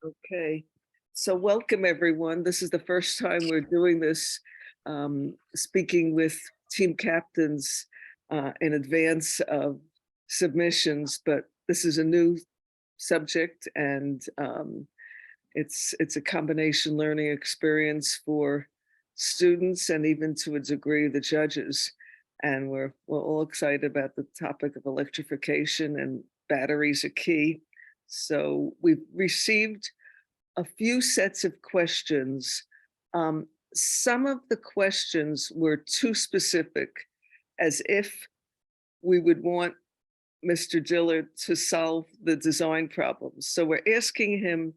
Okay. So welcome, everyone. This is the first time we're doing this, speaking with team captains in advance of submissions, but this is a new subject and it's a combination learning experience for students and even to a degree the judges. And we're all excited about the topic of electrification and batteries are key. So we've received a few sets of questions. Some of the questions were too specific, as if we would want Mr. Diller to solve the design problems. So we're asking him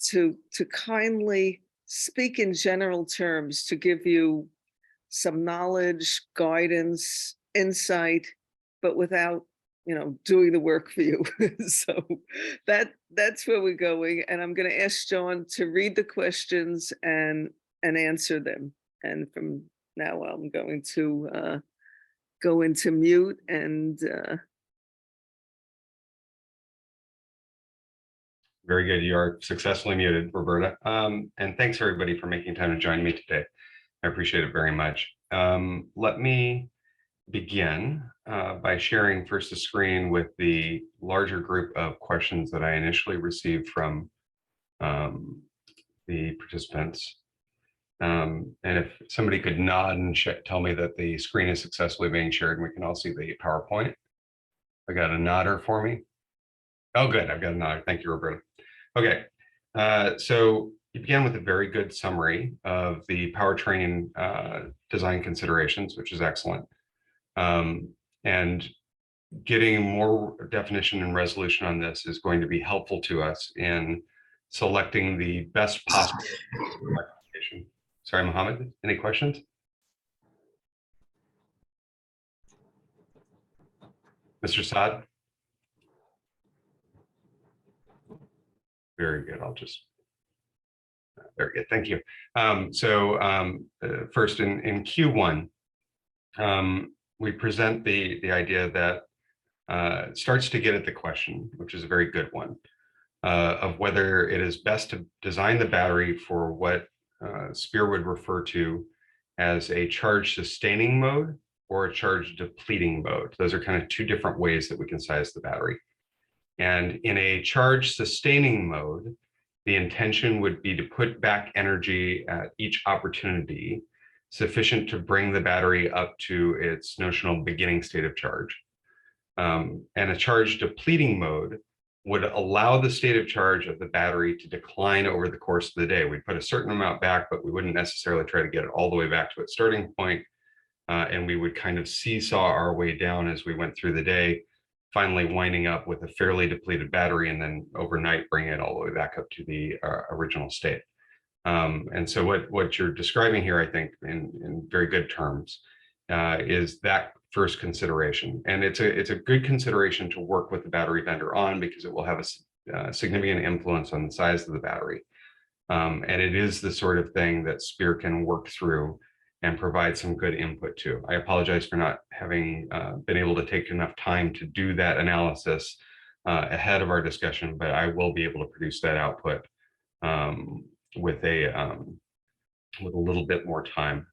to kindly speak in general terms to give you some knowledge, guidance, insight, but without, doing the work for you. So that's where we're going. And I'm going to ask John to read the questions and answer them. And from now on, I'm going to go into mute and Very good. You are successfully muted, Roberta. And thanks everybody for making time to join me today. I appreciate it very much. Let me begin by sharing first the screen with the larger group of questions that I initially received from the participants. And if somebody could nod and tell me that the screen is successfully being shared and we can all see the PowerPoint. I got a nodder for me. Oh, good. I've got a nodder. Thank you, Roberta. Okay. So you began with a very good summary of the powertrain design considerations, which is excellent. And getting more definition and resolution on this is going to be helpful to us in selecting the best possible application. Sorry, Mohammed, any questions? Mr. Saad? Very good. I'll just, very good. Thank you. First in Q1, we present the idea that starts to get at the question, which is a very good one, of whether it is best to design the battery for what SPEAR would refer to as a charge sustaining mode or a charge depleting mode. Those are kind of two different ways that we can size the battery. And in a charge sustaining mode, the intention would be to put back energy at each opportunity sufficient to bring the battery up to its notional beginning state of charge. And a charge depleting mode would allow the state of charge of the battery to decline over the course of the day. We'd put a certain amount back, but we wouldn't necessarily try to get it all the way back to its starting point. And we would kind of seesaw our way down as we went through the day, finally winding up with a fairly depleted battery and then overnight bring it all the way back up to the original state. And so what you're describing here, I think, in very good terms, is that first consideration. And it's a good consideration to work with the battery vendor on because it will have a significant influence on the size of the battery. And it is the sort of thing that SPEAR can work through and provide some good input to. I apologize for not having been able to take enough time to do that analysis ahead of our discussion, but I will be able to produce that output with a little bit more time.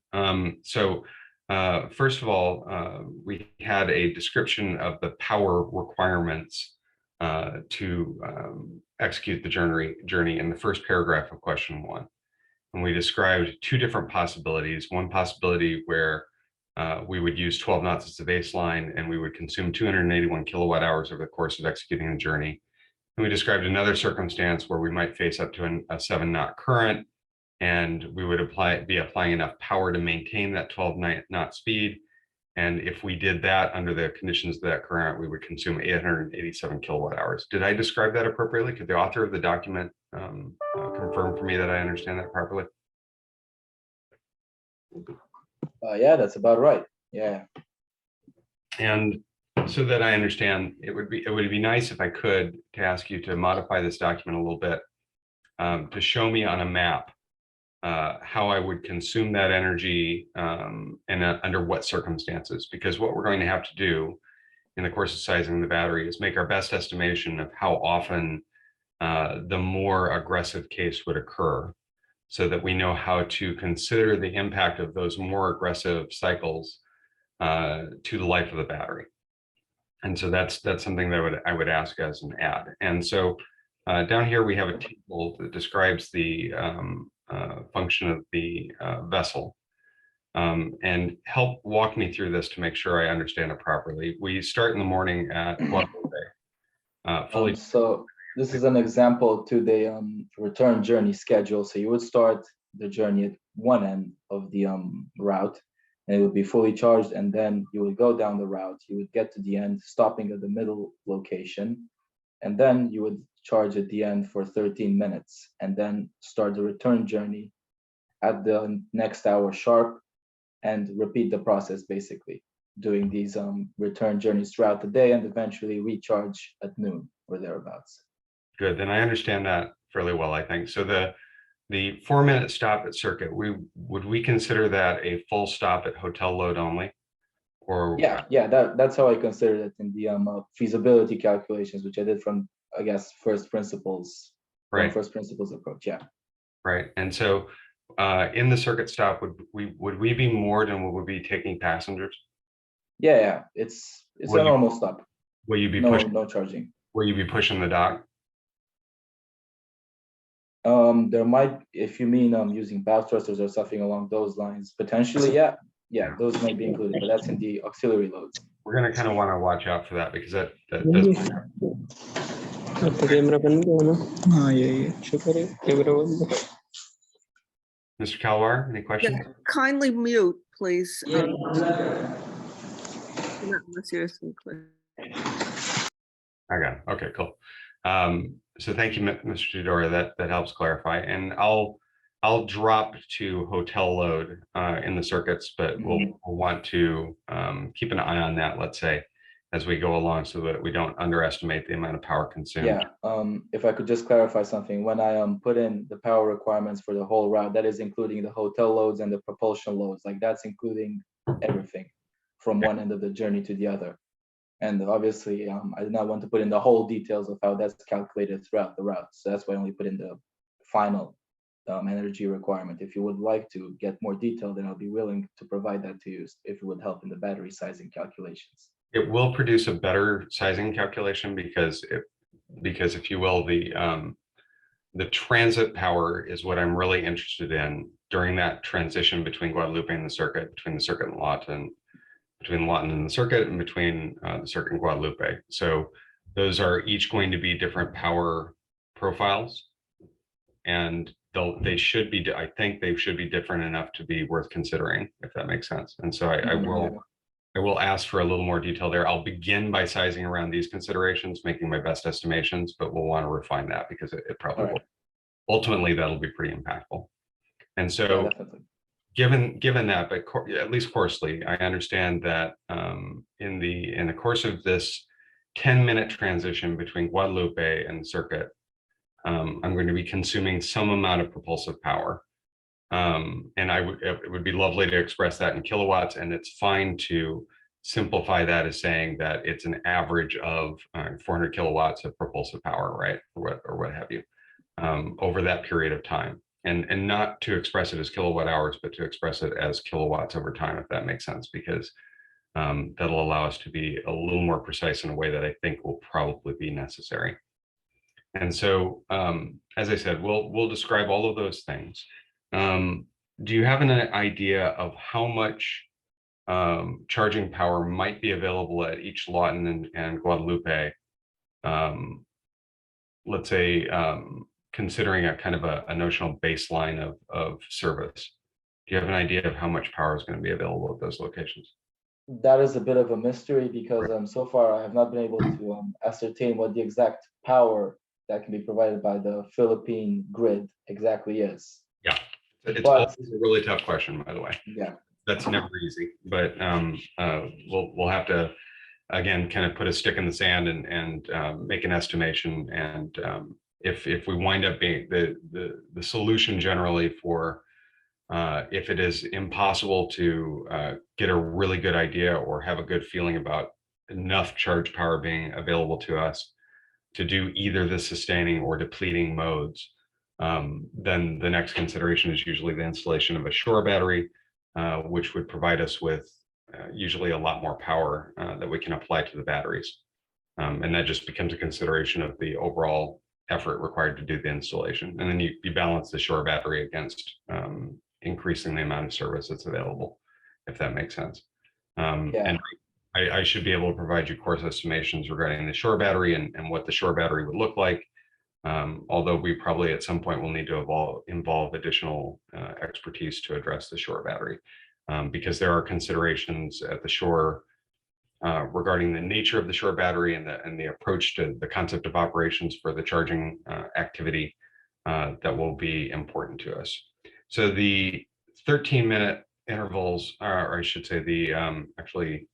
First of all, we had a description of the power requirements to execute the journey in the first paragraph of question 1. And we described two different possibilities. One possibility where we would use 12 knots as the baseline and we would consume 281 kilowatt hours over the course of executing the journey. And we described another circumstance where we might face up to a 7-knot current and we would be applying enough power to maintain that 12-knot speed. And if we did that under the conditions of that current, we would consume 887 kilowatt hours. Did I describe that appropriately? Could the author of the document confirm for me that I understand that properly? Yeah, that's about right. Yeah. And so that I understand, it would be nice if I could to ask you to modify this document a little bit to show me on a map how I would consume that energy and under what circumstances, because what we're going to have to do in the course of sizing the battery is make our best estimation of how often the more aggressive case would occur, so that we know how to consider the impact of those more aggressive cycles to the life of the battery. And so that's something that I would ask as an add. And so down here we have a table that describes the function of the vessel. And help walk me through this to make sure I understand it properly. We start in the morning at Guadalupe, fully. So this is an example to the return journey schedule. So you would start the journey at one end of the route, and it would be fully charged, and then you would go down the route. You would get to the end, stopping at the middle location, and then you would charge at the end for 13 minutes, and then start the return journey at the next hour sharp, and repeat the process, basically doing these return journeys throughout the day, and eventually recharge at noon or thereabouts. Good, then I understand that fairly well, I think. So the 4-minute stop at Circuit, would we consider that a full stop at hotel load only? Or Yeah, that's how I considered it in the feasibility calculations, which I did from, I guess, first principles, right, first principles approach. Yeah. right. And so in the Circuit stop, would we be moored and would we be taking passengers? Yeah, it's Will a you- normal stop. Will you be No, pushing? no charging. Will you be pushing the dock? There might, if you mean using bow thrusters or something along those lines, potentially, yeah, those might be included, but that's in the auxiliary loads. We're going to kind of want to watch out for that because that does. आपका camera बंद है ना? हाँ ये शुक्र है camera बंद है. Mr. Kalwar, any questions? Yeah, kindly mute, please. Not unless you're asking questions. I got it. Okay, cool. So thank you, Mr. Tudor. That helps clarify. And I'll drop to hotel load in the circuits, but we'll want to keep an eye on that, let's say, as we go along, so that we don't underestimate the amount of power consumed. Yeah, if I could just clarify something, when I put in the power requirements for the whole route, that is including the hotel loads and the propulsion loads, like that's including everything from one end of the journey to the other. And obviously, I did not want to put in the whole details of how that's calculated throughout the route. So that's why I only put in the final energy requirement. If you would like to get more detail, then I'll be willing to provide that to you if it would help in the battery sizing calculations. It will produce a better sizing calculation because if you will, the transit power is what I'm really interested in during that transition between Guadalupe and the circuit, between the circuit and Lawton, between Lawton and the circuit, and between the circuit and Guadalupe. So those are each going to be different power profiles, and they should be, I think they should be different enough to be worth considering, if that makes sense. And so I will ask for a little more detail there. I'll begin by sizing around these considerations, making my best estimations, but we'll want to refine that because it probably will. Ultimately, that'll be pretty impactful. And so given that, but at least coarsely, I understand that in the course of this 10-minute transition between Guadalupe and the circuit, I'm going to be consuming some amount of propulsive power. And it would be lovely to express that in kilowatts, and it's fine to simplify that as saying that it's an average of 400 kilowatts of propulsive power, right, or what have you, over that period of time, and not to express it as kilowatt hours, but to express it as kilowatts over time, if that makes sense, because that'll allow us to be a little more precise in a way that I think will probably be necessary. And so, as I said, we'll describe all of those things. Do you have an idea of how much charging power might be available at each Lawton and Guadalupe? Let's say, considering a kind of a notional baseline of service. Do you have an idea of how much power is going to be available at those locations? That is a bit of a mystery because so far I have not been able to ascertain what the exact power that can be provided by the Philippine grid exactly is. Yeah, it's always a really tough question, by the way. Yeah, that's never easy, but we'll have to again kind of put a stick in the sand and make an estimation. And if we wind up being the solution generally for if it is impossible to get a really good idea or have a good feeling about enough charge power being available to us, to do either the sustaining or depleting modes, then the next consideration is usually the installation of a shore battery, which would provide us with usually a lot more power that we can apply to the batteries. And that just becomes a consideration of the overall effort required to do the installation. And then you balance the shore battery against increasing the amount of service that's available, if that makes sense. And I should be able to provide you course estimations regarding the shore battery and what the shore battery would look like. Although we probably at some point will need to involve additional expertise to address the shore battery, because there are considerations at the shore regarding the nature of the shore battery and the approach to the concept of operations for the charging activity that will be important to us. So the 13-minute intervals, or I should say the actually.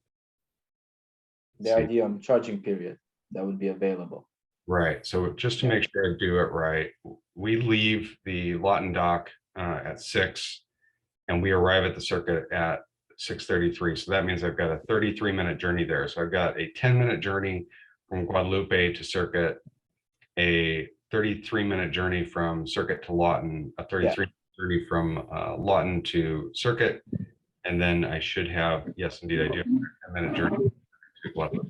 They are the charging period that would be available. Right. So just to make sure I do it right, we leave the Lawton dock at 6, and we arrive at the circuit at 6:33. So that means I've got a 33-minute journey there. So I've got a 10-minute journey from Guadalupe to circuit, a 33-minute journey from circuit to Lawton, a 33-minute journey from Lawton to circuit, and then I should have, yes, indeed, I do have a 10-minute journey to Guadalupe.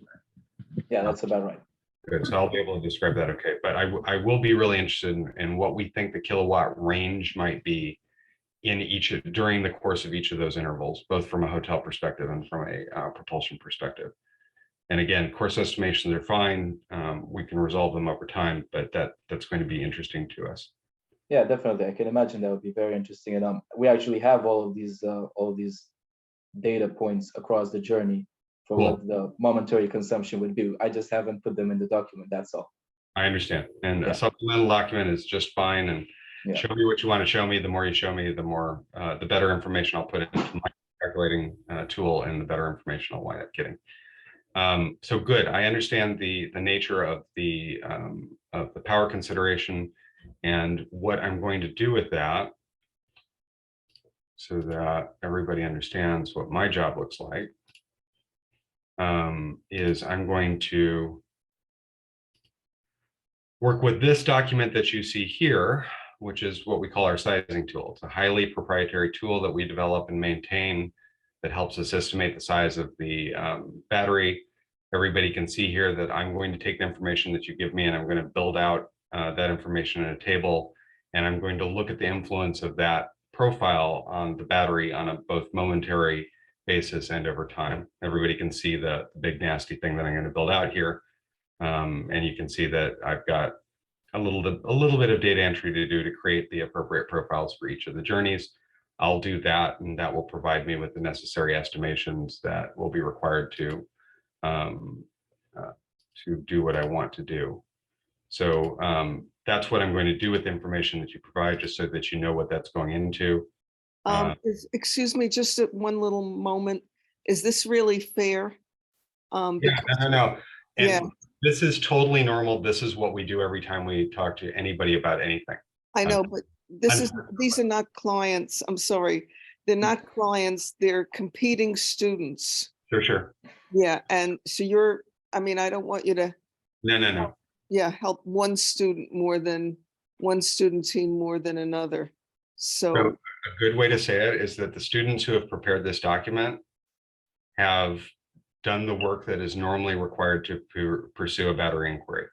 Yeah, that's about right. Good. So I'll be able to describe that okay. But I will be really interested in what we think the kilowatt range might be in during the course of each of those intervals, both from a hotel perspective and from a propulsion perspective. And again, course estimations are fine. We can resolve them over time, but that's going to be interesting to us. Yeah, definitely. I can imagine that would be very interesting. And we actually have all of these data points across the journey for what the momentary consumption would be. I just haven't put them in the document, that's all. I understand. And a supplemental document is just fine. And show me what you want to show me. The more you show me, the more, the better information I'll put into my calculating tool, and the better information I'll wind up getting. So good. I understand the nature of the power consideration and what I'm going to do with that, so that everybody understands what my job looks like. Is I'm going to work with this document that you see here, which is what we call our sizing tool. It's a highly proprietary tool that we develop and maintain that helps us estimate the size of the battery. Everybody can see here that I'm going to take the information that you give me, and I'm going to build out that information in a table, and I'm going to look at the influence of that profile on the battery on a both momentary basis and over time. Everybody can see the big nasty thing that I'm going to build out here, and you can see that I've got a little bit of data entry to do to create the appropriate profiles for each of the journeys. I'll do that, and that will provide me with the necessary estimations that will be required to do what I want to do. So that's what I'm going to do with the information that you provide, just so that you know what that's going into. Excuse me, just one little moment. Is this really fair? Yeah, no. And this is totally normal. This is what we do every time we talk to anybody about anything. I know, but these are not clients. I'm sorry. They're not clients. They're competing students. Sure. Yeah. And so I mean, I don't want you to. No. Yeah. Help one student team more than another. So a good way to say it is that the students who have prepared this document have done the work that is normally required to pursue a battery inquiry.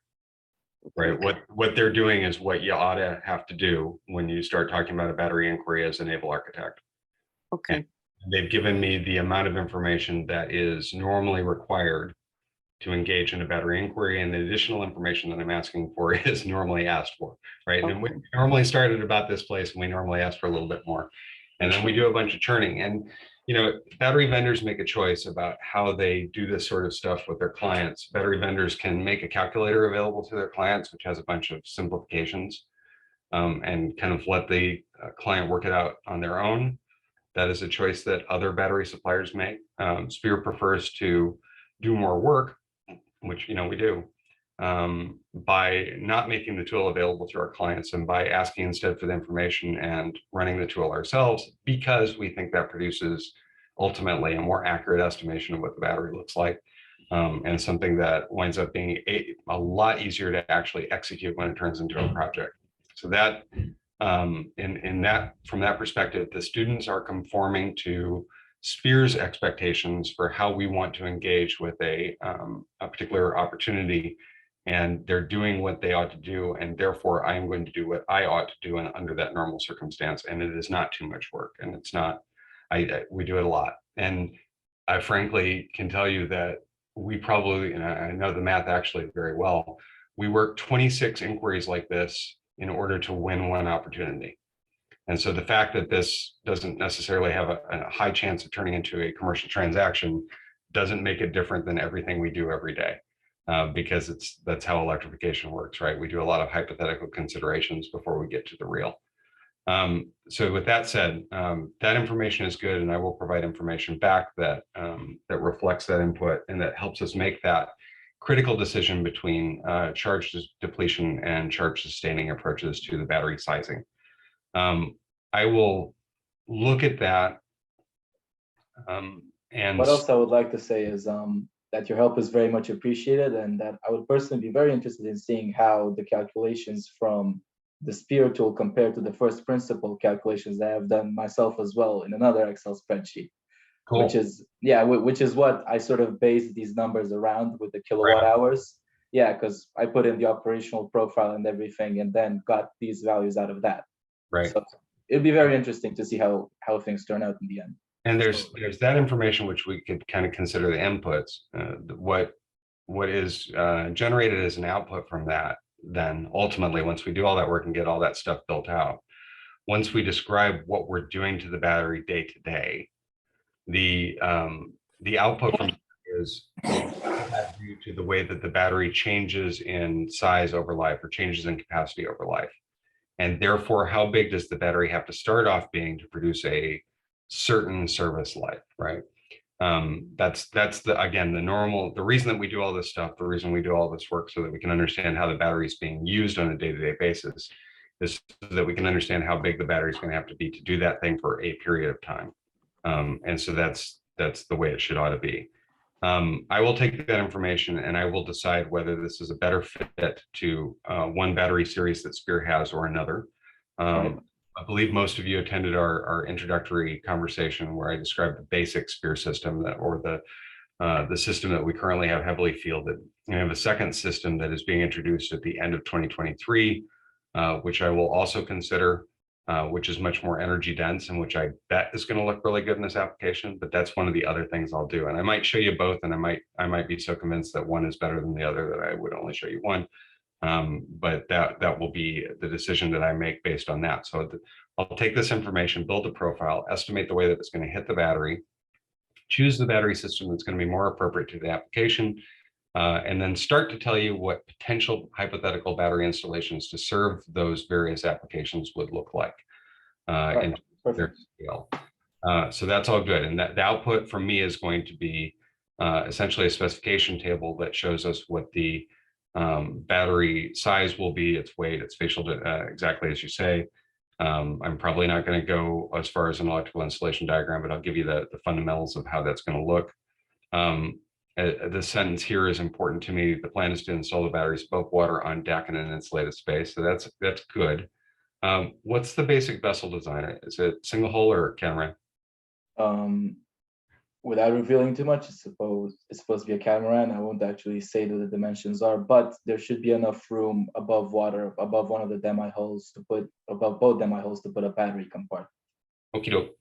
Right. What they're doing is what you ought to have to do when you start talking about a battery inquiry as a naval architect. Okay. And they've given me the amount of information that is normally required to engage in a battery inquiry, and the additional information that I'm asking for is normally asked for, right? Okay. And we normally started about this place, and we normally ask for a little bit more, and then we do a bunch of churning. And battery vendors make a choice about how they do this sort of stuff with their clients. Battery vendors can make a calculator available to their clients, which has a bunch of simplifications, and kind of let the client work it out on their own. That is a choice that other battery suppliers make. Spear prefers to do more work, which we do, by not making the tool available to our clients, and by asking instead for the information and running the tool ourselves, because we think that produces ultimately a more accurate estimation of what the battery looks like. and something that winds up being a lot easier to actually execute when it turns into a project. So that, in that, from that perspective, the students are conforming to Spear's expectations for how we want to engage with a particular opportunity, and they're doing what they ought to do, and therefore I am going to do what I ought to do under that normal circumstance, and it is not too much work, and it's not, we do it a lot. And I frankly can tell you that we probably, and I know the math actually very well, we work 26 inquiries like this in order to win one opportunity. And so the fact that this doesn't necessarily have a high chance of turning into a commercial transaction doesn't make it different than everything we do every day, because that's how electrification works, right? We do a lot of hypothetical considerations before we get to the real. So with that said, that information is good, and I will provide information back that that reflects that input and that helps us make that critical decision between charge depletion and charge sustaining approaches to the battery sizing. I will look at that. And what else I would like to say is that your help is very much appreciated, and that I would personally be very interested in seeing how the calculations from the Spear tool compared to the first principle calculations that I've done myself as well in another Excel spreadsheet. cool. Which is what I sort of base these numbers around with the kilowatt hours. Yeah, because I put in the operational profile and everything, and then got these values out of that. Right. So it'd be very interesting to see how things turn out in the end. And there's that information which we could kind of consider the inputs. What is generated as an output from that, then ultimately, once we do all that work and get all that stuff built out, once we describe what we're doing to the battery day to day, the output from is due to the way that the battery changes in size over life or changes in capacity over life. And therefore, how big does the battery have to start off being to produce a certain service life, right? That's again, the reason that we do all this stuff, the reason we do all this work, so that we can understand how the battery is being used on a day-to-day basis, is so that we can understand how big the battery is going to have to be to do that thing for a period of time. And so that's the way it should ought to be. I will take that information and I will decide whether this is a better fit to one battery series that Spear has or another. I believe most of you attended our introductory conversation where I described the basic Spear system or the system that we currently have heavily fielded. We have a second system that is being introduced at the end of 2023, which I will also consider, which is much more energy dense and which I bet is going to look really good in this application. But that's one of the other things I'll do. And I might show you both, and I might be so convinced that one is better than the other that I would only show you one. But that will be the decision that I make based on that. So I'll take this information, build a profile, estimate the way that it's going to hit the battery, choose the battery system that's going to be more appropriate to the application, and then start to tell you what potential hypothetical battery installations to serve those various applications would look like in their scale. So that's all good. And that the output from me is going to be essentially a specification table that shows us what the battery size will be, its weight, its facial, exactly as you say. I'm probably not going to go as far as an electrical installation diagram, but I'll give you the fundamentals of how that's going to look. The sentence here is important to me. The plan is to install the batteries above water on deck in an insulated space. So that's good. What's the basic vessel design? Is it single hull or catamaran? Without revealing too much, it's supposed to be a catamaran. I won't actually say what the dimensions are, but there should be enough room above water, above one of the demi hulls above both demi hulls to put a battery compartment. Okie doke.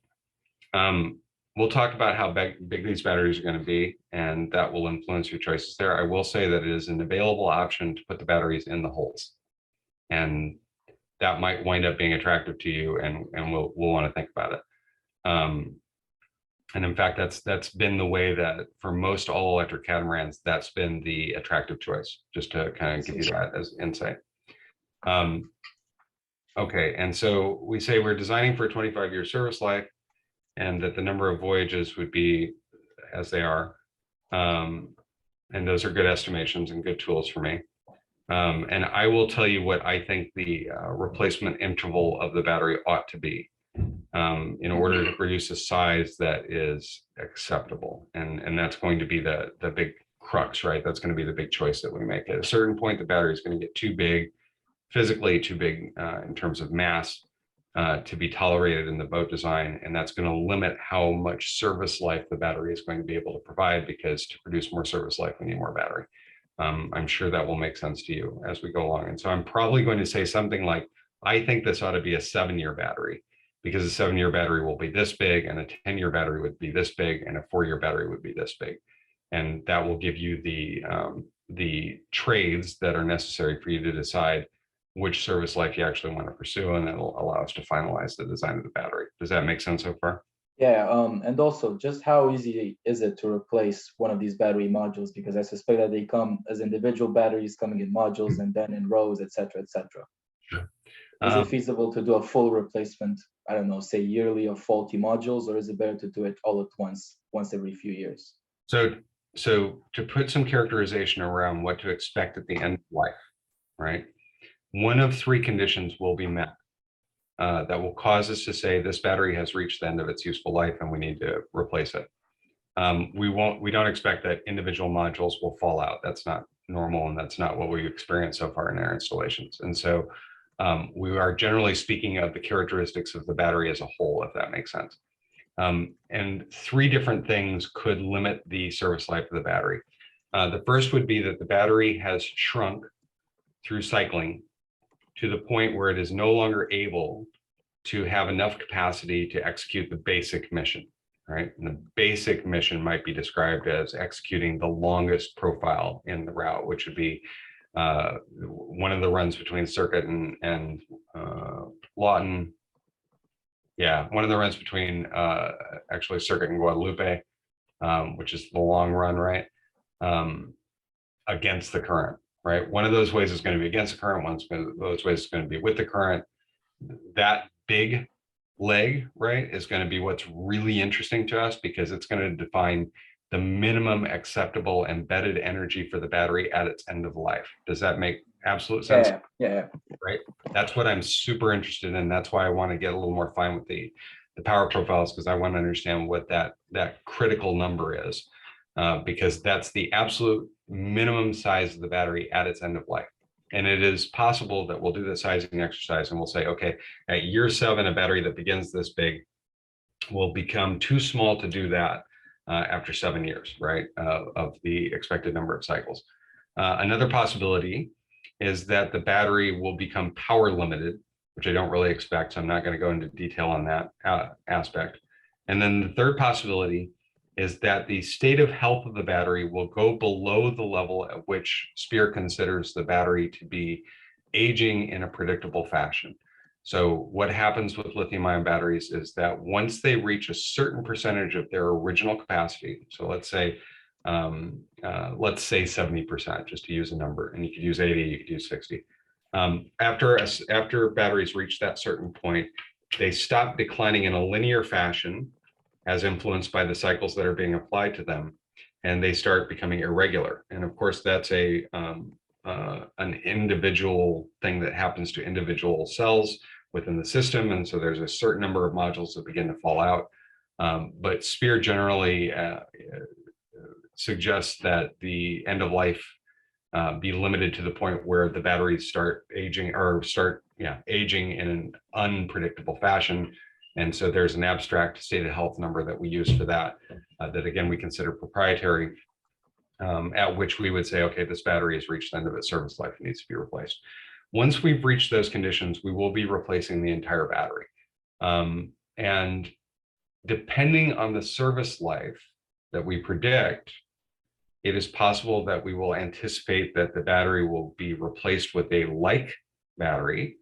We'll talk about how big these batteries are going to be, and that will influence your choices there. I will say that it is an available option to put the batteries in the holes, and that might wind up being attractive to you, and we'll want to think about it. And in fact, that's been the way that for most all electric catamarans, that's been the attractive choice, just to kind of give you that as insight. Okay, and so we say we're designing for a 25-year service life, and that the number of voyages would be as they are. And those are good estimations and good tools for me. And I will tell you what I think the replacement interval of the battery ought to be in order to produce a size that is acceptable. And that's going to be the big crux, right? That's going to be the big choice that we make. At a certain point, the battery is going to get too big, physically too big in terms of mass to be tolerated in the boat design. And that's going to limit how much service life the battery is going to be able to provide, because to produce more service life, we need more battery. I'm sure that will make sense to you as we go along. And so I'm probably going to say something like, I think this ought to be a 7-year battery, because a 7-year battery will be this big, and a 10-year battery would be this big, and a 4-year battery would be this big. And that will give you the trades that are necessary for you to decide which service life you actually want to pursue, and it'll allow us to finalize the design of the battery. Does that make sense so far? Yeah, and also just how easy is it to replace one of these battery modules? Because I suspect that they come as individual batteries coming in modules and then in rows, et cetera, et cetera. Sure. Is it feasible to do a full replacement, I don't know, say yearly, of faulty modules, or is it better to do it all at once every few years? So to put some characterization around what to expect at the end of life, right? One of 3 conditions will be met that will cause us to say this battery has reached the end of its useful life and we need to replace it. We don't expect that individual modules will fall out. That's not normal, and that's not what we've experienced so far in our installations. And so we are generally speaking of the characteristics of the battery as a whole, if that makes sense. And 3 different things could limit the service life of the battery. The first would be that the battery has shrunk through cycling to the point where it is no longer able to have enough capacity to execute the basic mission, right? And the basic mission might be described as executing the longest profile in the route, which would be one of the runs between Circuit and Lawton. Yeah, one of the runs between actually Circuit and Guadalupe, which is the long run, right? Against the current, right? One of those ways is going to be against the current, one of those ways is going to be with the current. That big leg, right, is going to be what's really interesting to us, because it's going to define the minimum acceptable embedded energy for the battery at its end of life. Does that make absolute sense? Yeah. Right. That's what I'm super interested in. That's why I want to get a little more fine with the power profiles, because I want to understand what that critical number is, because that's the absolute minimum size of the battery at its end of life. And it is possible that we'll do the sizing exercise and we'll say, okay, at year 7, a battery that begins this big will become too small to do that after 7 years, right, of the expected number of cycles. Another possibility is that the battery will become power limited, which I don't really expect, so I'm not going to go into detail on that aspect. And then the third possibility is that the state of health of the battery will go below the level at which SPEAR considers the battery to be aging in a predictable fashion. So what happens with lithium-ion batteries is that once they reach a certain percentage of their original capacity, so let's say 70%, just to use a number, and you could use 80, you could use 60. After batteries reach that certain point, they stop declining in a linear fashion as influenced by the cycles that are being applied to them, and they start becoming irregular. And of course, that's an individual thing that happens to individual cells within the system. And so there's a certain number of modules that begin to fall out. But SPEAR generally suggests that the end of life be limited to the point where the batteries start aging aging in an unpredictable fashion. And so there's an abstract state of health number that we use for that, that again, we consider proprietary, at which we would say, okay, this battery has reached the end of its service life, it needs to be replaced. Once we've reached those conditions, we will be replacing the entire battery. And depending on the service life that we predict, it is possible that we will anticipate that the battery will be replaced with a like battery,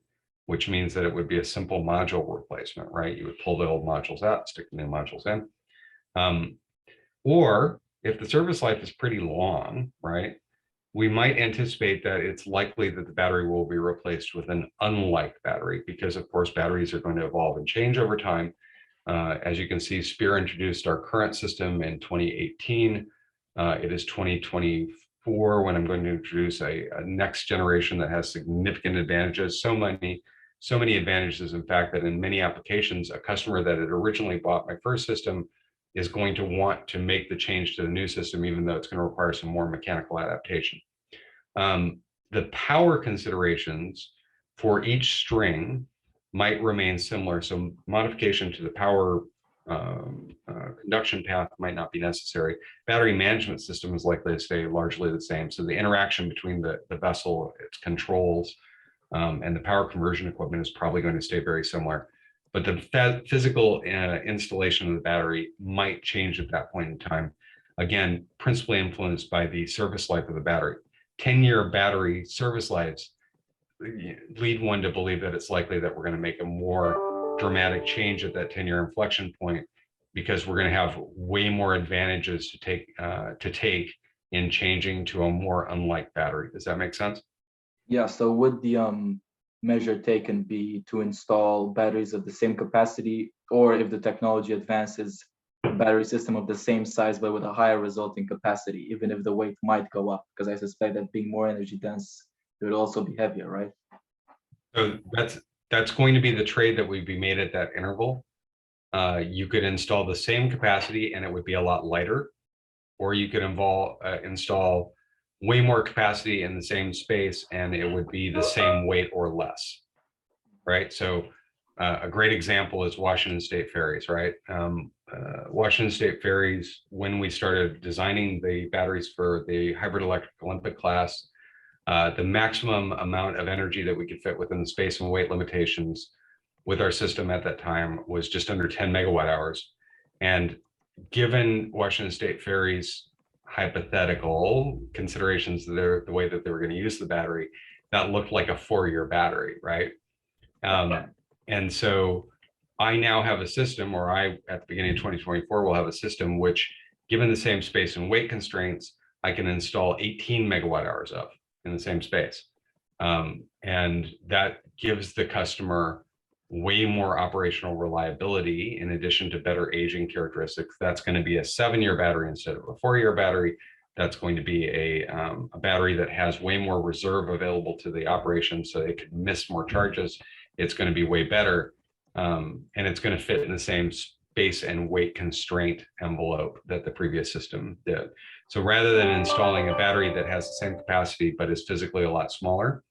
which means that it would be a simple module replacement, right? You would pull the old modules out, stick the new modules in. Or if the service life is pretty long, right, we might anticipate that it's likely that the battery will be replaced with an unlike battery, because of course batteries are going to evolve and change over time. As you can see, SPEAR introduced our current system in 2018. It is 2024 when I'm going to introduce a next generation that has significant advantages. So many advantages, in fact, that in many applications, a customer that had originally bought my first system is going to want to make the change to the new system, even though it's going to require some more mechanical adaptation. The power considerations for each string might remain similar. So modification to the power conduction path might not be necessary. Battery management system is likely to stay largely the same. So the interaction between the vessel, its controls, and the power conversion equipment is probably going to stay very similar. But the physical installation of the battery might change at that point in time. Again, principally influenced by the service life of the battery. 10-year battery service lives lead one to believe that it's likely that we're going to make a more dramatic change at that 10-year inflection point, because we're going to have way more advantages to take in changing to a more unlike battery. Does that make sense? Yeah, so would the measure taken be to install batteries of the same capacity, or if the technology advances, a battery system of the same size but with a higher resulting capacity, even if the weight might go up? Because I suspect that being more energy dense, it would also be heavier, right? So that's going to be the trade that would be made at that interval. You could install the same capacity and it would be a lot lighter, or you could install way more capacity in the same space and it would be the same weight or less, right? So a great example is Washington State ferries, right? Washington State ferries, when we started designing the batteries for the hybrid electric Olympic class, the maximum amount of energy that we could fit within the space and weight limitations with our system at that time was just under 10 megawatt hours. And given Washington State ferries hypothetical considerations, the way that they were going to use the battery, that looked like a 4-year battery, right? And so I now have a system, or I, at the beginning of 2024, will have a system which, given the same space and weight constraints, I can install 18 megawatt hours of in the same space. And that gives the customer way more operational reliability in addition to better aging characteristics. That's going to be a 7-year battery instead of a 4-year battery. That's going to be a battery that has way more reserve available to the operation so it could miss more charges. It's going to be way better. And it's going to fit in the same space and weight constraint envelope that the previous system did. So rather than installing a battery that has the same capacity but is physically a lot smaller,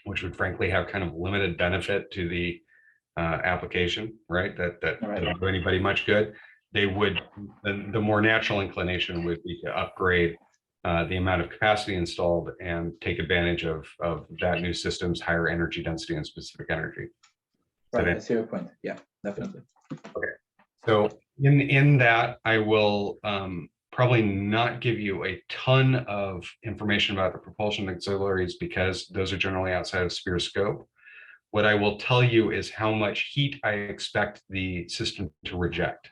which would frankly have kind of limited benefit to the application, right? That doesn't do anybody much good. They would, the more natural inclination would be to upgrade the amount of capacity installed and take advantage of that new system's higher energy density and specific energy. Right, I see your point. Yeah, definitely. Okay, so in that, I will probably not give you a ton of information about the propulsion auxiliaries because those are generally outside of Spear's scope. What I will tell you is how much heat I expect the system to reject.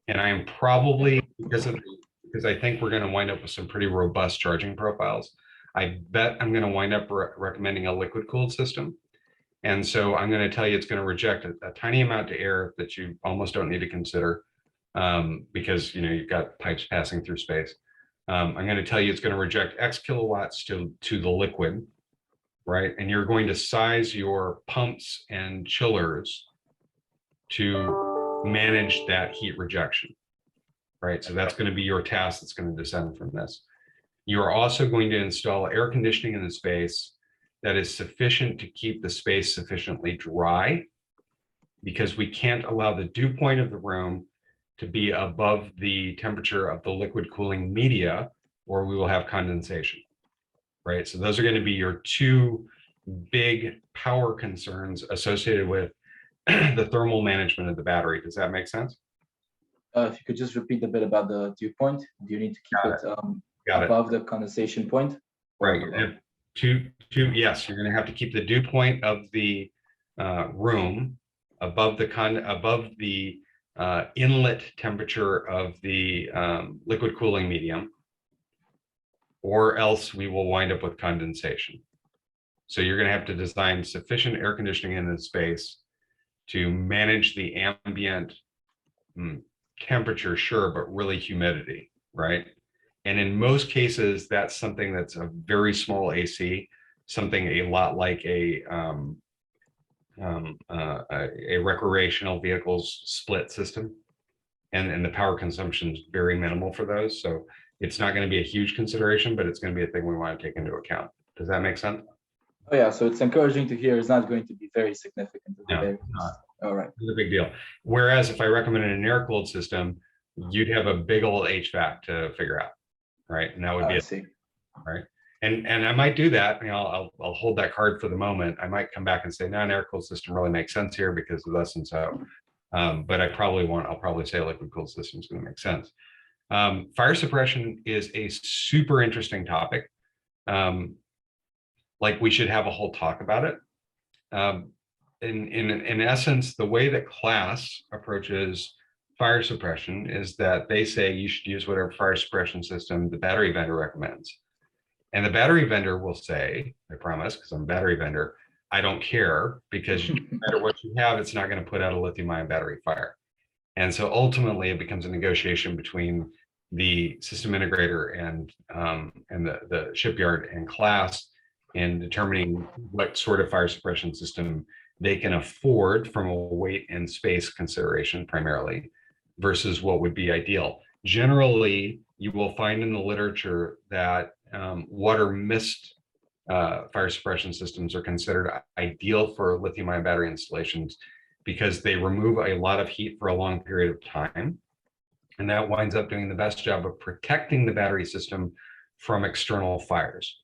And I am probably, because I think we're going to wind up with some pretty robust charging profiles, I bet I'm going to wind up recommending a liquid cooled system. And so I'm going to tell you it's going to reject a tiny amount to air that you almost don't need to consider because you've got pipes passing through space. I'm going to tell you it's going to reject X kilowatts to the liquid, right? And you're going to size your pumps and chillers to manage that heat rejection, right? So that's going to be your task that's going to descend from this. You are also going to install air conditioning in the space that is sufficient to keep the space sufficiently dry, because we can't allow the dew point of the room to be above the temperature of the liquid cooling media, or we will have condensation, right? So those are going to be your two big power concerns associated with the thermal management of the battery. Does that make sense? If you could just repeat a bit about the dew point. Do you need to keep it above the condensation point? Right. Yes, you're going to have to keep the dew point of the room above the inlet temperature of the liquid cooling medium, or else we will wind up with condensation. So you're going to have to design sufficient air conditioning in the space to manage the ambient temperature, sure, but really humidity, right? And in most cases, that's something that's a very small AC, something a lot like a recreational vehicles split system. and the power consumption is very minimal for those. So it's not going to be a huge consideration, but it's going to be a thing we want to take into account. Does that make sense? Oh yeah, so it's encouraging to hear it's not going to be very significant. No, Very it's not. All right. It's a big deal. Whereas if I recommended an air-cooled system, you'd have a big old HVAC to figure out, right? And that would be I it, see. right? And I might do that. You know, I'll hold that card for the moment. I might come back and say, no, an air-cooled system really makes sense here because of this and so. But I'll probably say a liquid-cooled system is going to make sense. Fire suppression is a super interesting topic. Like we should have a whole talk about it. In essence, the way that class approaches fire suppression is that they say you should use whatever fire suppression system the battery vendor recommends. And the battery vendor will say, I promise, because I'm a battery vendor, I don't care, because no matter what you have, it's not going to put out a lithium-ion battery fire. And so ultimately it becomes a negotiation between the system integrator and the shipyard and class in determining what sort of fire suppression system they can afford from a weight and space consideration primarily versus what would be ideal. Generally, you will find in the literature that water mist fire suppression systems are considered ideal for lithium-ion battery installations because they remove a lot of heat for a long period of time. And that winds up doing the best job of protecting the battery system from external fires.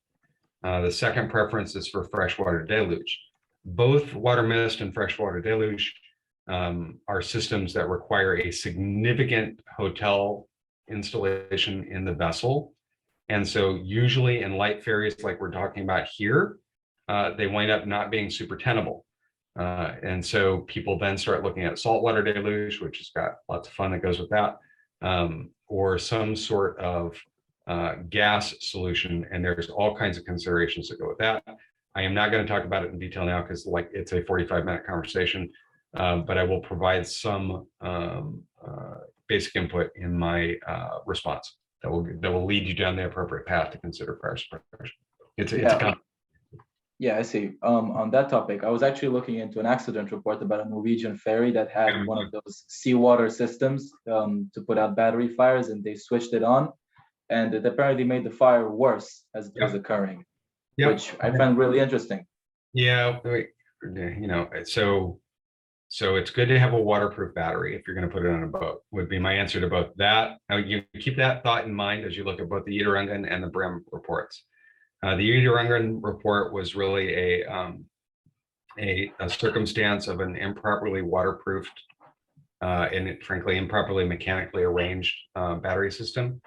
The second preference is for freshwater deluge. Both water mist and freshwater deluge are systems that require a significant hotel installation in the vessel. And so usually in light ferries like we're talking about here, they wind up not being super tenable. And so people then start looking at saltwater deluge, which has got lots of fun that goes with that, or some sort of gas solution. And there's all kinds of considerations that go with that. I am not going to talk about it in detail now because like it's a 45-minute conversation, but I will provide some basic input in my response that will lead you down the appropriate path to consider fire suppression. It's a Yeah, I see. On that topic, I was actually looking into an accident report about a Norwegian ferry that had one of those seawater systems to put out battery fires, and they switched it on, and it apparently made the fire worse as it was occurring, which I find really interesting. Yeah, you know, so it's good to have a waterproof battery if you're going to put it on a boat, would be my answer to both that. Now you keep that thought in mind as you look at both the Iterungen and the Brim reports. The Iterungen report was really a circumstance of an improperly waterproofed and frankly improperly mechanically arranged battery system.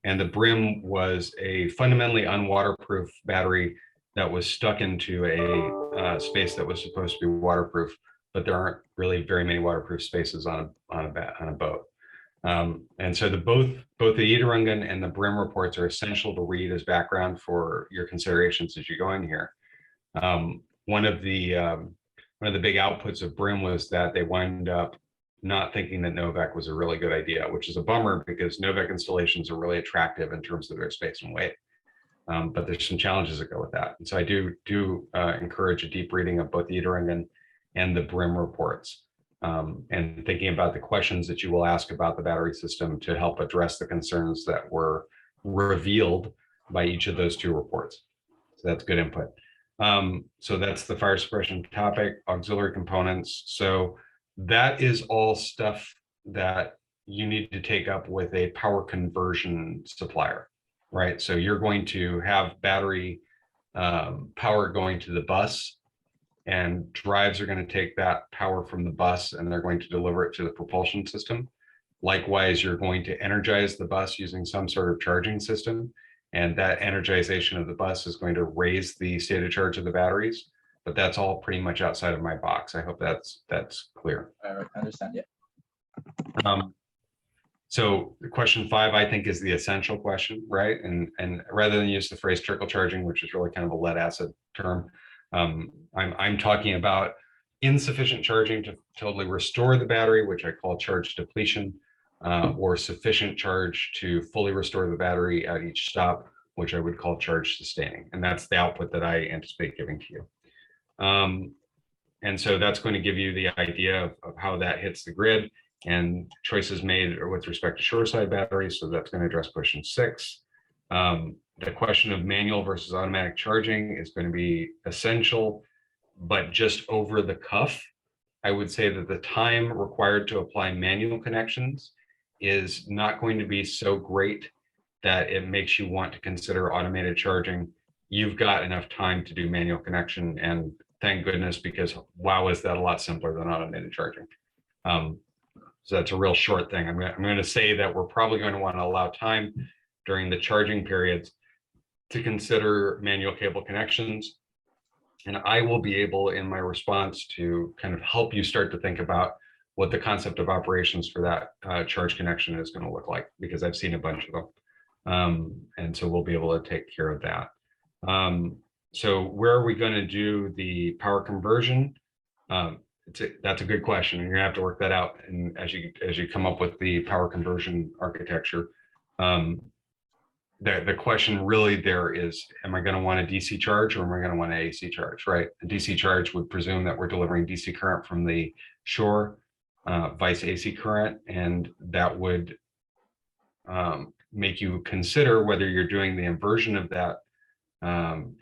And the Brim was a fundamentally unwaterproof battery that was stuck into a space that was supposed to be waterproof, but there aren't really very many waterproof spaces on a boat. And so both the Iterungen and the Brim reports are essential to read as background for your considerations as you go in here. One of the big outputs of Brim was that they wind up not thinking that Novec was a really good idea, which is a bummer because Novec installations are really attractive in terms of their space and weight. But there's some challenges that go with that. And so I do encourage a deep reading of both the Iterungen and the Brim reports. And thinking about the questions that you will ask about the battery system to help address the concerns that were revealed by each of those two reports. So that's good input. So that's the fire suppression topic, auxiliary components. So that is all stuff that you need to take up with a power conversion supplier, right? So you're going to have battery power going to the bus, and drives are going to take that power from the bus and they're going to deliver it to the propulsion system. Likewise, you're going to energize the bus using some sort of charging system. And that energization of the bus is going to raise the state of charge of the batteries. But that's all pretty much outside of my box. I hope that's clear. I understand, yeah. So question 5, I think, is the essential question, right? And rather than use the phrase trickle charging, which is really kind of a lead acid term, I'm talking about insufficient charging to totally restore the battery, which I call charge depletion, or sufficient charge to fully restore the battery at each stop, which I would call charge sustaining. And that's the output that I anticipate giving to you. And so that's going to give you the idea of how that hits the grid. and choices made with respect to shoreside batteries. So that's going to address question 6. The question of manual versus automatic charging is going to be essential, but just over the cuff. I would say that the time required to apply manual connections is not going to be so great that it makes you want to consider automated charging. You've got enough time to do manual connection, and thank goodness, because wow, is that a lot simpler than automated charging. So that's a real short thing. I'm going to say that we're probably going to want to allow time during the charging periods to consider manual cable connections. And I will be able, in my response, to kind of help you start to think about what the concept of operations for that charge connection is going to look like, because I've seen a bunch of them. And so we'll be able to take care of that. So where are we going to do the power conversion? That's a good question. You're gonna have to work that out. And as you come up with the power conversion architecture, the question really there is, am I going to want a DC charge or am I going to want an AC charge, right? A DC charge would presume that we're delivering DC current from the shore, vice AC current, and that would make you consider whether you're doing the inversion of that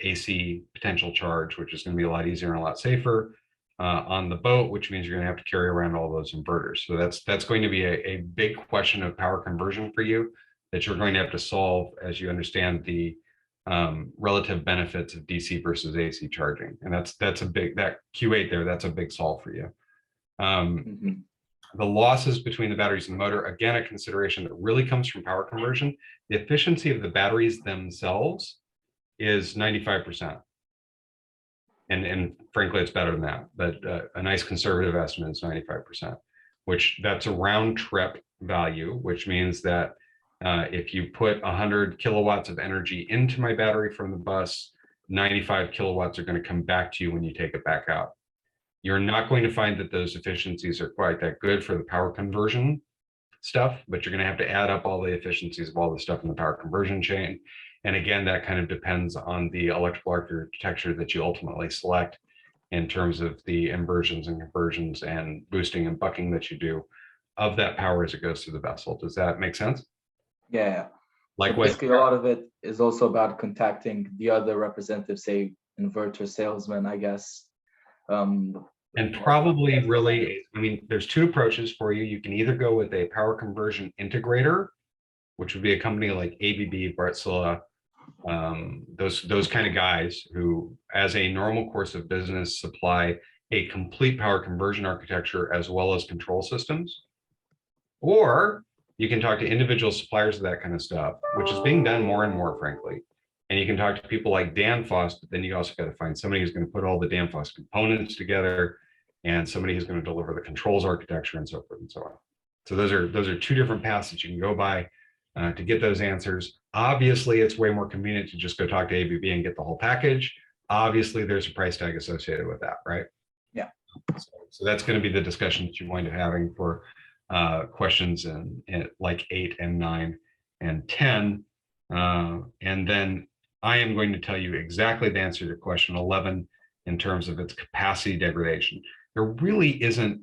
AC potential charge, which is going to be a lot easier and a lot safer on the boat, which means you're going to have to carry around all those inverters. So that's going to be a big question of power conversion for you that you're going to have to solve as you understand the relative benefits of DC versus AC charging. And that's a big, that Q8 there, that's a big solve for you. The losses between the batteries and the motor, again, a consideration that really comes from power conversion. The efficiency of the batteries themselves is 95%. And frankly, it's better than that, but a nice conservative estimate is 95%, which that's a round trip value, which means that if you put 100 kilowatts of energy into my battery from the bus, 95 kilowatts are going to come back to you when you take it back out. You're not going to find that those efficiencies are quite that good for the power conversion stuff, but you're going to have to add up all the efficiencies of all the stuff in the power conversion chain. And again, that kind of depends on the electrical architecture that you ultimately select in terms of the inversions and conversions and boosting and bucking that you do of that power as it goes through the vessel. Does that make sense? Yeah. Likewise, basically, a lot of it is also about contacting the other representatives, say inverter salesman, I guess. And probably really, I mean, there's two approaches for you. You can either go with a power conversion integrator, which would be a company like ABB, Wärtsilä, those kind of guys who, as a normal course of business, supply a complete power conversion architecture as well as control systems. Or you can talk to individual suppliers of that kind of stuff, which is being done more and more, frankly. And you can talk to people like Danfoss, but then you also got to find somebody who's going to put all the Danfoss components together and somebody who's going to deliver the controls architecture and so forth and so on. So those are two different paths that you can go by to get those answers. Obviously, it's way more convenient to just go talk to ABB and get the whole package. Obviously, there's a price tag associated with that, right? Yeah. So that's going to be the discussion that you're going to be having for questions in like 8 and 9 and 10. And then I am going to tell you exactly the answer to question 11 in terms of its capacity degradation. There really isn't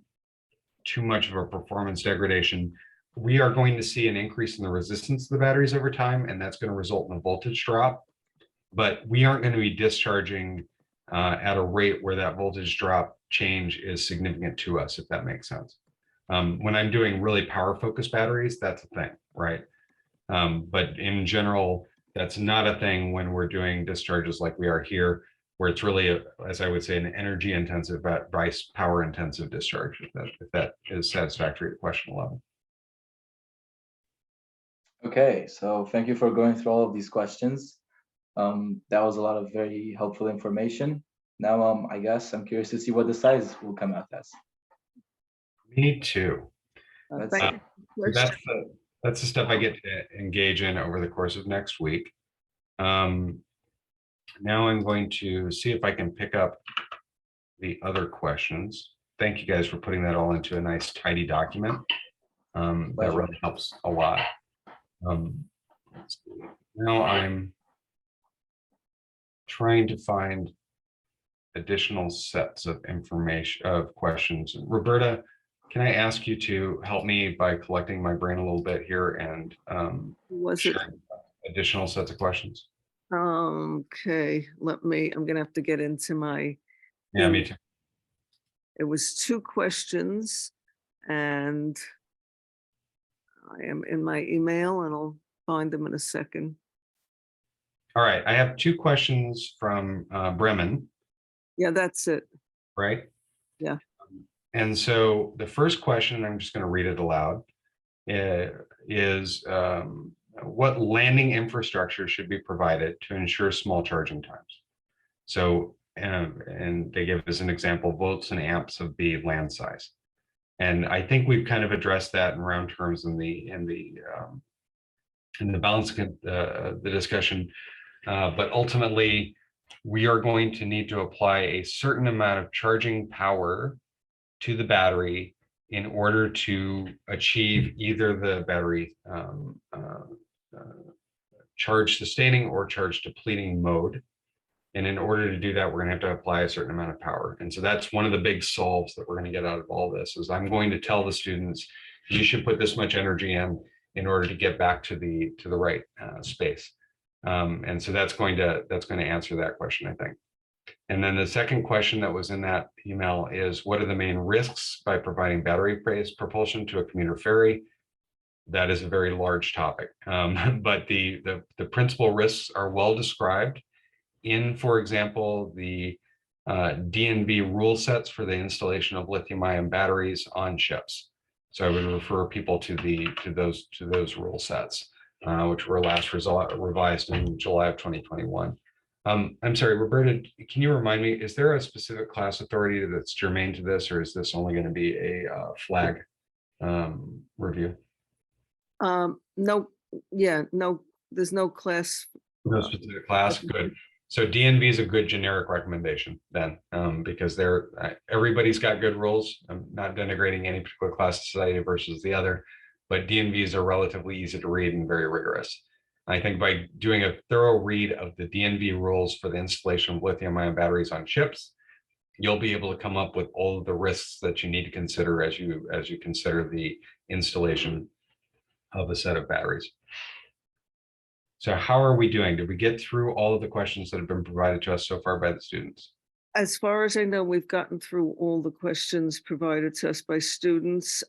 too much of a performance degradation. We are going to see an increase in the resistance of the batteries over time, and that's going to result in a voltage drop. But we aren't going to be discharging at a rate where that voltage drop change is significant to us, if that makes sense. When I'm doing really power focused batteries, that's a thing, right? But in general, that's not a thing when we're doing discharges like we are here, where it's really, as I would say, an energy intensive, but price power intensive discharge, if that is satisfactory to question 11. Okay, so thank you for going through all of these questions. That was a lot of very helpful information. Now, I guess I'm curious to see what the size will come out as. Me too. Thank you. That's the stuff I get to engage in over the course of next week. Now I'm going to see if I can pick up the other questions. Thank you guys for putting that all into a nice tidy document. That really helps a lot. Now I'm trying to find additional sets of information, of questions. Roberta, can I ask you to help me by collecting my brain a little bit here and Was it? sharing additional sets of questions? Okay, I'm gonna have to get into my, Yeah, me too. it was 2 questions, and I am in my email, and I'll find them in a second. All right, I have 2 questions from Bremen, Yeah, that's it. right? Yeah. And so the first question, I'm just going to read it aloud, is what landing infrastructure should be provided to ensure small charging times? So, and they give as an example, volts and amps of the land size. And I think we've kind of addressed that in round terms in the balance of the discussion. But ultimately, we are going to need to apply a certain amount of charging power to the battery in order to achieve either the battery charge sustaining or charge depleting mode. And in order to do that, we're going to have to apply a certain amount of power. And so that's one of the big solves that we're going to get out of all this is I'm going to tell the students, you should put this much energy in order to get back to the right space. And so that's going to answer that question, I think. And then the second question that was in that email is, what are the main risks by providing battery-based propulsion to a commuter ferry? That is a very large topic, but the principal risks are well described in, for example, the DNV rule sets for the installation of lithium-ion batteries on ships. So I would refer people to those rule sets, which were last revised in July of 2021. I'm sorry, Roberta, can you remind me, is there a specific class authority that's germane to this, or is this only going to be a flag review? No, yeah, no, there's no class. No specific class, good. So DNV is a good generic recommendation then, because everybody's got good rules. I'm not denigrating any particular class of society versus the other, but DNVs are relatively easy to read and very rigorous. I think by doing a thorough read of the DNV rules for the installation of lithium-ion batteries on ships, you'll be able to come up with all of the risks that you need to consider as you consider the installation of a set of batteries. So how are we doing? Did we get through all of the questions that have been provided to us so far by the students? As far as I know, we've gotten through all the questions provided to us by students.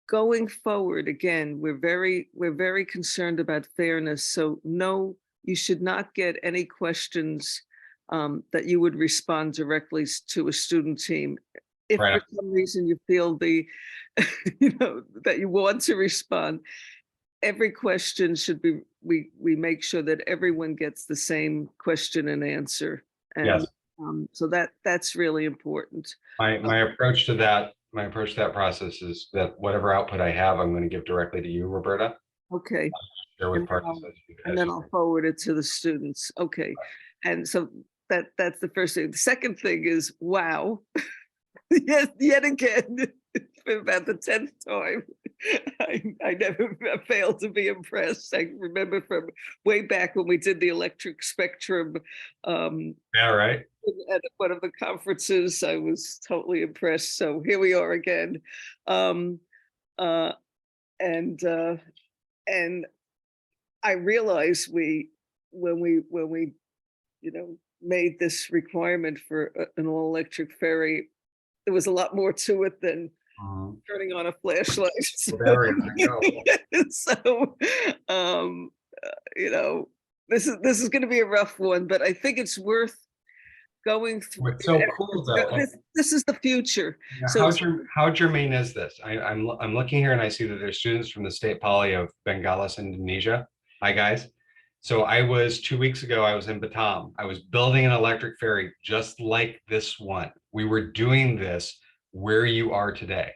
Going forward, again, we're very concerned about fairness. So no, you should not get any questions that you would respond directly to a student team. If Right. for some reason you feel that you want to respond, every question should be, we make sure that everyone gets the same question and answer. And Yes. So that's really important. My approach to that process is that whatever output I have, I'm going to give directly to you, Roberta. Okay. Share with And partners and then I'll forward it to the students. Okay. And so that's the first thing. The second thing is, wow. Yes, yet again, it's been about the 10th time. I never failed to be impressed. I remember from way back when we did the electric spectrum. Yeah, right. At one of the conferences, I was totally impressed. So here we are again. And I realized when we made this requirement for an all electric ferry, there was a lot more to it than turning on a flashlight. There we go. So, this is going to be a rough one, but I think it's worth going through. What's so cool though. This is the future. So how germane is this? I'm looking here and I see that there's students from the State Poly of Bengalis, Indonesia. Hi guys. So 2 weeks ago, I was in Batam. I was building an electric ferry just like this one. We were doing this where you are today,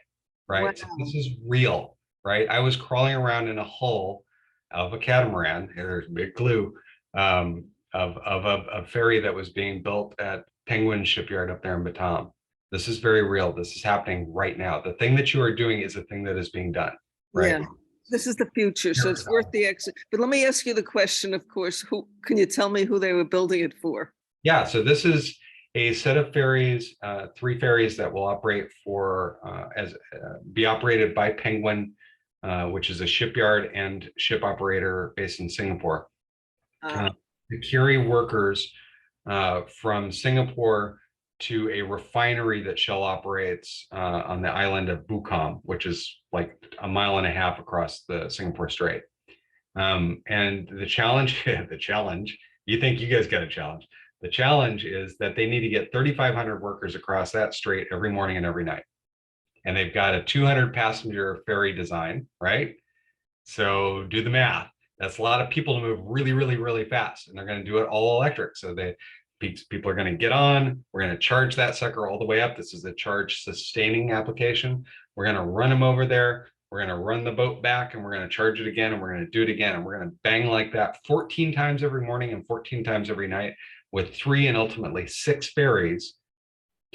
right? Wow. So this is real, right? I was crawling around in a hull of a catamaran. There's a big clue, of a ferry that was being built at Penguin Shipyard up there in Batam. This is very real. This is happening right now. The thing that you are doing is a thing that is being done, right? Yeah. This is the future, so it's worth the exit. But let me ask you the question, of course, can you tell me who they were building it for? Yeah, so this is a set of ferries, 3 ferries that will operate for be operated by Penguin, which is a shipyard and ship operator based in Singapore, to carry workers from Singapore to a refinery that Shell operates on the island of Bukom, which is like a mile and a half across the Singapore Strait. And the challenge, you think you guys got a challenge. The challenge is that they need to get 3,500 workers across that strait every morning and every night. And they've got a 200 passenger ferry design, right? So do the math. That's a lot of people to move really, really, really fast. And they're going to do it all electric. So people are going to get on. We're going to charge that sucker all the way up. This is a charge sustaining application. We're going to run them over there. We're going to run the boat back and we're going to charge it again and we're going to do it again. And we're going to bang like that 14 times every morning and 14 times every night with 3 and ultimately 6 ferries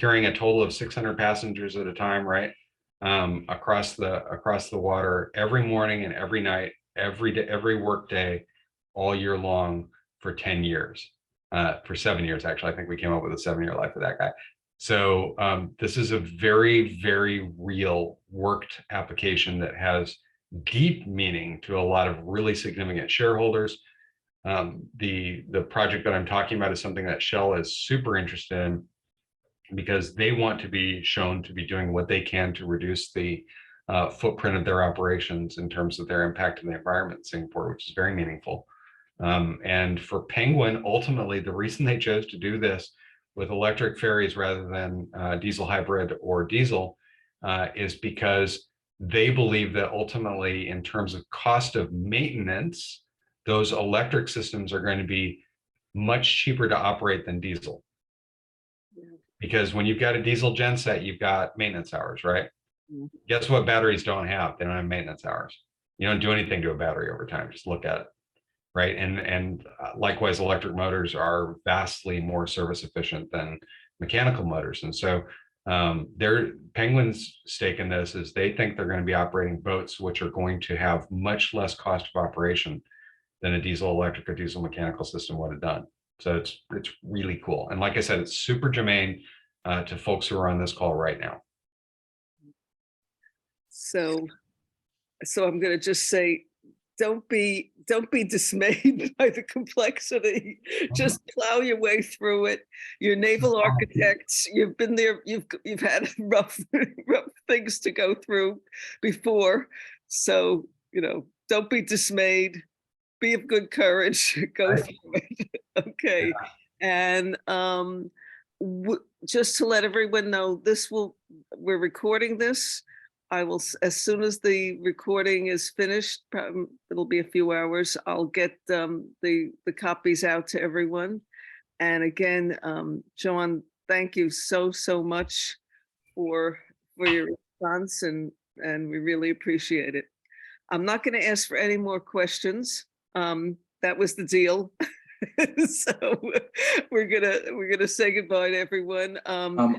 carrying a total of 600 passengers at a time, right? Across the water every morning and every night, every day, every work day, all year long for 10 years, for 7 years, actually. I think we came up with a 7-year life of that guy. So this is a very, very real worked application that has deep meaning to a lot of really significant shareholders. The project that I'm talking about is something that Shell is super interested in because they want to be shown to be doing what they can to reduce the footprint of their operations in terms of their impact on the environment in Singapore, which is very meaningful. And for Penguin, ultimately, the reason they chose to do this with electric ferries rather than diesel hybrid or diesel is because they believe that ultimately, in terms of cost of maintenance, those electric systems are going to be much cheaper to operate than diesel. Because when you've got a diesel genset, you've got maintenance hours, right? Guess what batteries don't have? They don't have maintenance hours. You don't do anything to a battery over time. Just look at it, right? And likewise, electric motors are vastly more service efficient than mechanical motors. And so Penguin's stake in this is they think they're going to be operating boats which are going to have much less cost of operation than a diesel electric or diesel mechanical system would have done. So it's really cool. And like I said, it's super germane to folks who are on this call right now. So I'm going to just say, don't be dismayed by the complexity. Just plow your way through it. You're naval architects. You've been there. You've had rough things to go through before. So, don't be dismayed. Be of good courage. Go through it. Okay. And just to let everyone know, we're recording this. I will, as soon as the recording is finished, it'll be a few hours, I'll get the copies out to everyone. And again, Jon, thank you so much for your response, and we really appreciate it. I'm not going to ask for any more questions. That was the deal. So we're gonna say goodbye to everyone.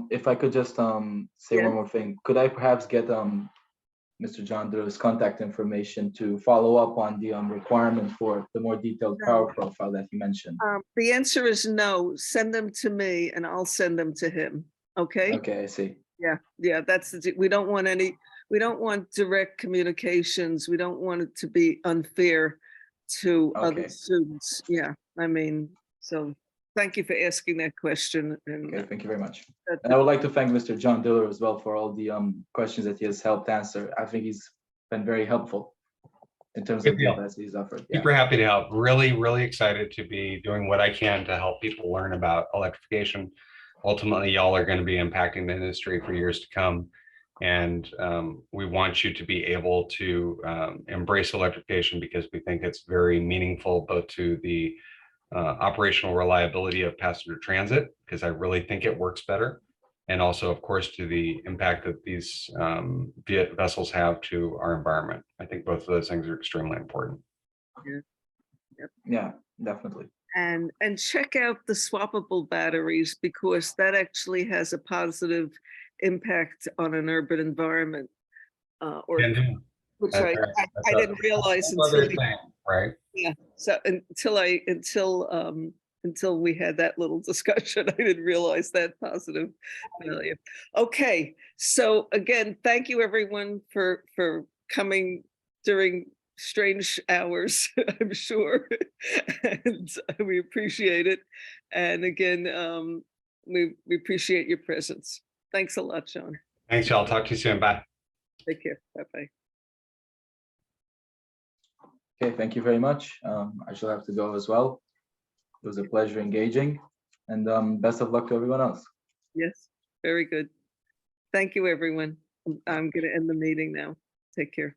If I could just say one more thing, could I perhaps get Mr. Jon Diller's contact information to follow up on the requirement for the more detailed power profile that you mentioned? The answer is no. Send them to me, and I'll send them to him. Okay. Okay, I see. Yeah. That's we don't want direct communications. We don't want it to be unfair to other students. Yeah, I mean, so thank you for asking that question. And okay, thank you very much. And I would like to thank Mr. Jon Diller as well for all the questions that he has helped answer. I think he's been very helpful in terms of the advice he's offered. Super happy to help. Really, really excited to be doing what I can to help people learn about electrification. Ultimately, y'all are going to be impacting the industry for years to come. And we want you to be able to embrace electrification because we think it's very meaningful both to the operational reliability of passenger transit, because I really think it works better, and also, of course, to the impact that these vessels have to our environment. I think both of those things are extremely important. Yeah, definitely. And check out the swappable batteries, because that actually has a positive impact on an urban environment, which I didn't realize until right. Yeah. So until until we had that little discussion. I didn't realize that positive value. Okay, so again, thank you everyone for coming during strange hours, I'm sure, and we appreciate it. And again, we appreciate your presence. Thanks a lot, Jon. Thanks, y'all. Talk to you soon. Bye. Take care. Bye-bye. Okay, thank you very much. I shall have to go as well. It was a pleasure engaging, and best of luck to everyone else. Yes, very good. Thank you, everyone. I'm going to end the meeting now. Take care.